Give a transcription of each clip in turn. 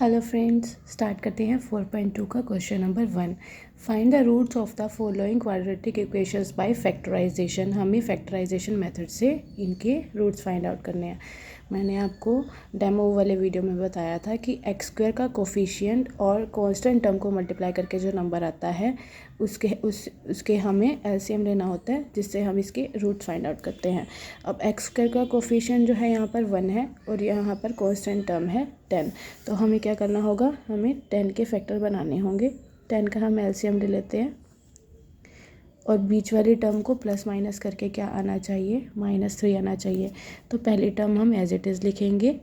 Hello friends, start करते हैं 4.2 का question number 1। Find the roots of the following quadratic equations by factorisation. हमें factorisation method से इनके रूट्स फाइंड आउट करने हैं। मैंने आपको डेमो वाले वीडियो में बताया था कि एक्स स्क्वायर का कोफिशिएंट और कांस्टेंट टर्म को मल्टीप्लाई करके जो नंबर आता है उसके हमें एलसीएम लेना होता है, जिससे हम इसके रूट्स फाइंड आउट करते हैं। अब एक्स स्क्वायर का कोफिशिएंट जो है यहाँ पर 1 है और यहाँ पर कांस्टेंट टर्म है 10। तो हमें क्या करना होगा, हमें 10 के फैक्टर बनाने होंगे। 10 का हम एलसीएम ले लेते हैं और बीच वाली टर्म को प्लस माइनस करके क्या आना चाहिए, -3 आना चाहिए। तो पहली टर्म हम एज इट इज़ लिखेंगे।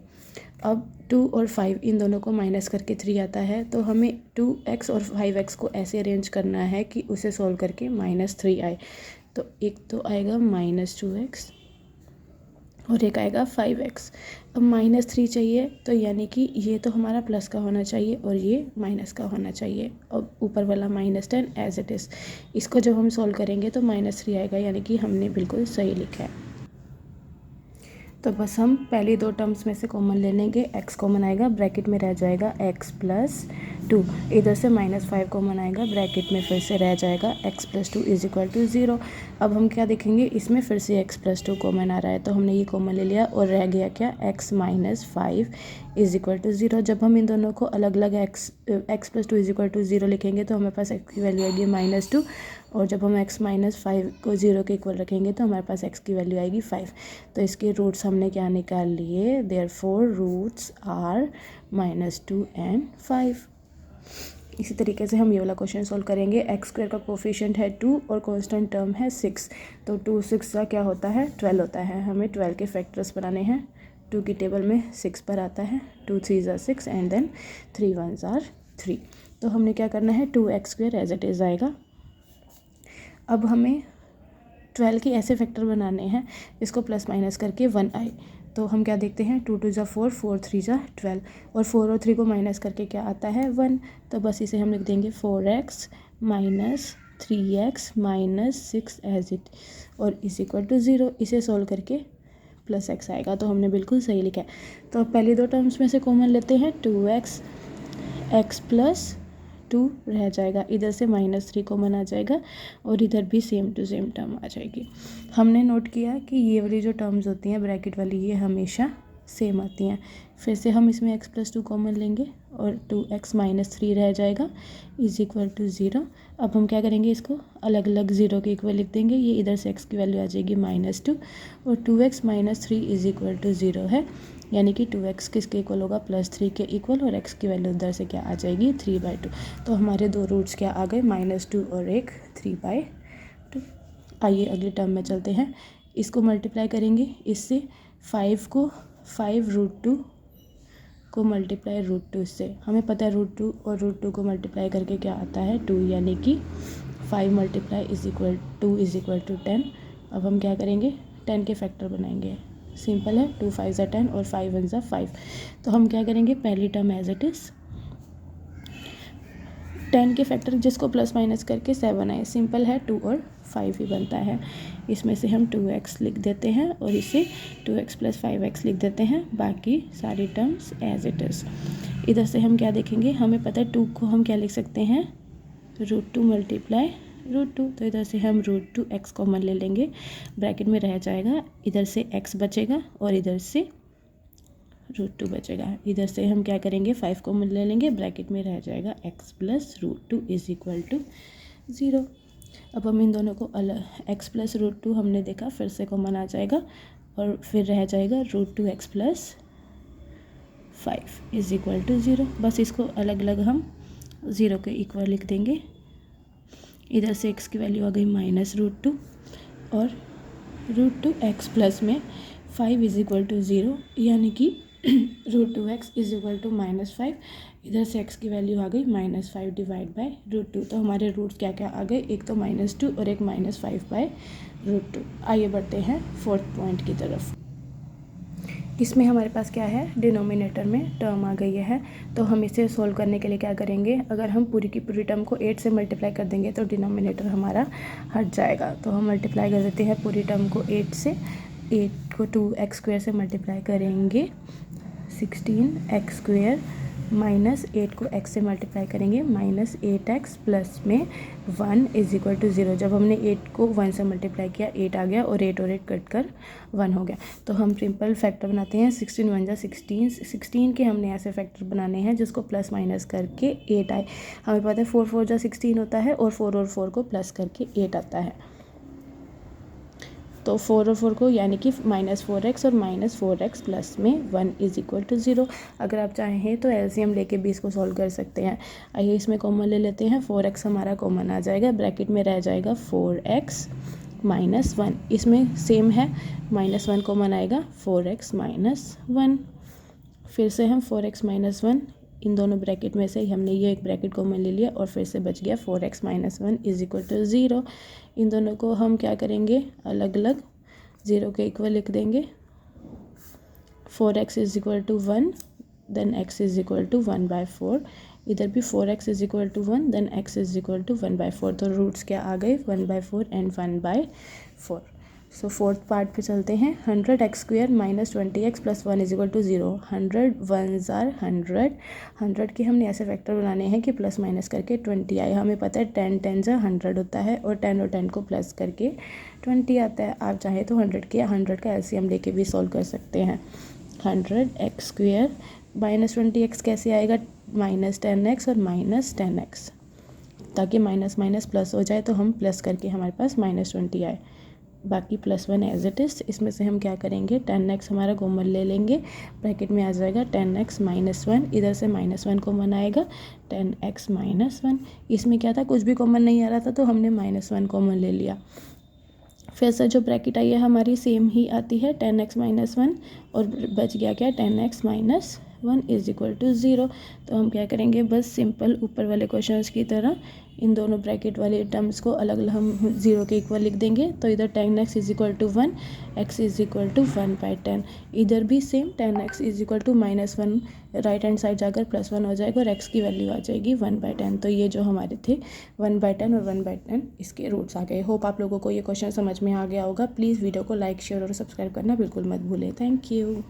अब 2 और 5 इन दोनों को माइनस करके 3 आता है, तो हमें 2x और 5x को ऐसे अरेंज करना है कि उसे सॉल्व करके -3 आए। तो एक तो आएगा -2x और एक आएगा 5x। अब -3 चाहिए, तो यानी कि ये तो हमारा प्लस का होना चाहिए और ये माइनस का होना चाहिए। अब ऊपर वाला -10 एज इट इज़। इसको जब हम सॉल्व करेंगे तो -3 आएगा, यानी कि हमने बिल्कुल सही लिखा है। तो बस हम पहली दो टर्म्स में से कॉमन ले लेंगे। x कॉमन आएगा, ब्रैकेट में रह जाएगा x + 2। इधर से -5 कॉमन आएगा, ब्रैकेट में फिर से रह जाएगा x + 2 = 0। अब हम क्या देखेंगे, इसमें फिर से x + 2 कॉमन आ रहा है, तो हमने ये कॉमन ले लिया और रह गया क्या, x - 5 = 0। जब हम इन दोनों को अलग अलग x + 2 = 0 लिखेंगे तो हमारे पास x की वैल्यू आएगी -2, और जब हम x - 5 को 0 के इक्वल रखेंगे तो हमारे पास x की वैल्यू आएगी 5। तो इसके रूट्स हमने क्या निकाल लिए, देयरफॉर रूट्स आर -2 एंड 5। इसी तरीके से हम ये वाला क्वेश्चन सॉल्व करेंगे। एक्स स्क्वायर का कोफिशिएंट है 2 और कांस्टेंट टर्म है 6। तो 2 6 का क्या होता है, 12 होता है। हमें 12 के फैक्टर्स बनाने हैं। 2 की टेबल में 6 पर आता है, 2 3 = 6 एंड देन 3 1 = 3। तो हमने क्या करना है, 2x² एज इट इज़ आएगा। अब हमें 12 के ऐसे फैक्टर बनाने हैं इसको प्लस माइनस करके 1 आए। तो हम क्या देखते हैं, 2 2 = 4, 4 3 = 12, और 4 और 3 को माइनस करके क्या आता है, 1। तो बस इसे हम लिख देंगे 4x - 3x - 6 एज इट और = 0। इसे सॉल्व करके +x आएगा, तो हमने बिल्कुल सही लिखा है। तो अब पहली दो टर्म्स में से कॉमन लेते हैं, 2x, x + 2 रह जाएगा, इधर से -3 कॉमन आ जाएगा और इधर भी सेम टू सेम टर्म आ जाएगी। हमने नोट किया कि ये वाली जो टर्म्स होती हैं ब्रैकेट वाली, ये हमेशा सेम आती हैं। फिर से हम इसमें x + 2 कॉमन लेंगे और 2x - 3 रह जाएगा = 0। अब हम क्या करेंगे, इसको अलग अलग 0 के इक्वल लिख देंगे। ये इधर से x की वैल्यू आ जाएगी -2 और 2x - 3 = 0 है, यानी कि 2x किसके इक्वल होगा, +3 के इक्वल, और x की वैल्यू उधर से क्या आ जाएगी, 3/2। तो हमारे दो रूट्स क्या आ गए, -2 और एक 3/2। आइए अगली टर्म में चलते हैं। इसको मल्टीप्लाई करेंगे इससे, 5 को 5√2 को मल्टीप्लाई √2 से। हमें पता है √2 और √2 को मल्टीप्लाई करके क्या आता है, 2, यानी कि 5 × 2 = 10। अब हम क्या करेंगे, 10 के फैक्टर बनाएंगे। सिंपल है, 2 5 = 10 और 5 1 = 5। तो हम क्या करेंगे, पहली टर्म एज इट इज़, 10 के फैक्टर जिसको प्लस माइनस करके 7 आए। सिंपल है, 2 और 5 ही बनता है। इसमें से हम 2x लिख देते हैं और इसे 2x + 5x लिख देते हैं। बाकी सारी टर्म्स एज इट इज़। इधर से हम क्या देखेंगे, हमें पता है 2 को हम क्या लिख सकते हैं, √2 × √2। तो इधर से हम √2x कॉमन ले लेंगे, ब्रैकेट में रह जाएगा, इधर से x बचेगा और इधर से √2 बचेगा। इधर से हम क्या करेंगे, 5 कॉमन ले लेंगे, ब्रैकेट में रह जाएगा x + √2 = 0। अब हम इन दोनों को अलग, x + √2 हमने देखा फिर से कॉमन आ जाएगा और फिर रह जाएगा √2x + 5 = 0। बस इसको अलग अलग हम 0 के इक्वल लिख देंगे। इधर से x की वैल्यू आ गई -√2 और √2x प्लस में 5 = 0, यानी कि √2x = -5। इधर से x की वैल्यू आ गई -5 /√2। तो हमारे रूट्स क्या क्या आ गए, एक तो -2 और एक -5/√2। आइए बढ़ते हैं 4th पॉइंट की तरफ। इसमें हमारे पास क्या है, डिनोमिनेटर में टर्म आ गई है। तो हम इसे सोल्व करने के लिए क्या करेंगे, अगर हम पूरी की पूरी टर्म को 8 से मल्टीप्लाई कर देंगे तो डिनोमिनेटर हमारा हट जाएगा। तो हम मल्टीप्लाई कर देते हैं पूरी टर्म को 8 से। 8 को 2x² से मल्टीप्लाई करेंगे, 16x² माइनस 8 को x से मल्टीप्लाई करेंगे, -8x प्लस में 1 इज इक्वल टू 0। जब हमने 8 को 1 से मल्टीप्लाई किया 8 आ गया और 8 और 8 कट कर 1 हो गया। तो हम सिंपल फैक्टर बनाते हैं, 16 1 जा 16, 16 के हमने ऐसे फैक्टर बनाने हैं जिसको प्लस माइनस करके 8 आए। हमें पता है 4 4 जा 16 होता है और 4 और 4 को प्लस करके 8 आता है। तो 4 और 4 को यानी कि -4x और -4x प्लस में 1 इज इक्वल टू 0। अगर आप चाहें तो एलसीएम लेके भी इसको सॉल्व कर सकते हैं। आइए इसमें कॉमन ले लेते हैं, 4x हमारा कॉमन आ जाएगा, ब्रैकेट में रह जाएगा 4x -1। इसमें सेम है, -1 कॉमन आएगा, 4x -1। फिर से हम 4x -1, इन दोनों ब्रैकेट में से हमने ये एक ब्रैकेट कॉमन ले लिया और फिर से बच गया 4x -1 इज इक्वल टू 0। इन दोनों को हम क्या करेंगे, अलग अलग 0 के इक्वल लिख देंगे। 4x is equal to 1, then x is equal to 1/4। इधर भी 4x is equal to 1, then x is equal to 1/4। तो रूट्स क्या आ गए, 1/4 एंड 1/4। सो फोर्थ पार्ट पे चलते हैं। 100x² -20x plus 1 is equal to 0। 100 1s are 100। 100 के हमने ऐसे फैक्टर बनाने हैं कि प्लस माइनस करके 20 आए। हमें पता है 10 10s 100 होता है और 10 को प्लस करके 20 आता है। आप चाहे तो 100 का एलसीएम लेके भी सॉल्व कर सकते हैं। 100x² -20x कैसे आएगा, -10x और -10x, ताकि माइनस माइनस प्लस हो जाए तो हम प्लस करके हमारे पास -20 आए। बाकी +1 एज इट इज़। इसमें से हम क्या करेंगे, 10x हमारा कॉमन ले लेंगे, ब्रैकेट में आ जाएगा 10x -1। इधर से -1 कॉमन आएगा, 10x -1। इसमें क्या था, कुछ भी कॉमन नहीं आ रहा था तो हमने -1 कॉमन ले लिया। फिर से जो ब्रैकेट आई है हमारी सेम ही आती है, 10x -1 और बच गया क्या, 10x -1 इज इक्वल टू 0। तो हम क्या करेंगे, बस सिंपल ऊपर वाले क्वेश्चंस की तरह इन दोनों ब्रैकेट वाले टर्म्स को अलग अलग हम 0 के इक्वल लिख देंगे। तो इधर 10x is equal to 1, x is equal to 1/10। इधर भी same 10x is equal to -1, right hand side जाकर +1 हो जाएगा और x की वैल्यू आ जाएगी 1/10। तो ये जो हमारे थे 1/10 और 1/10 इसके रूट्स आ गए। होप आप लोगों को ये क्वेश्चन समझ में आ गया होगा। प्लीज़ वीडियो को लाइक शेयर और सब्सक्राइब करना बिल्कुल मत भूलें। Thank you.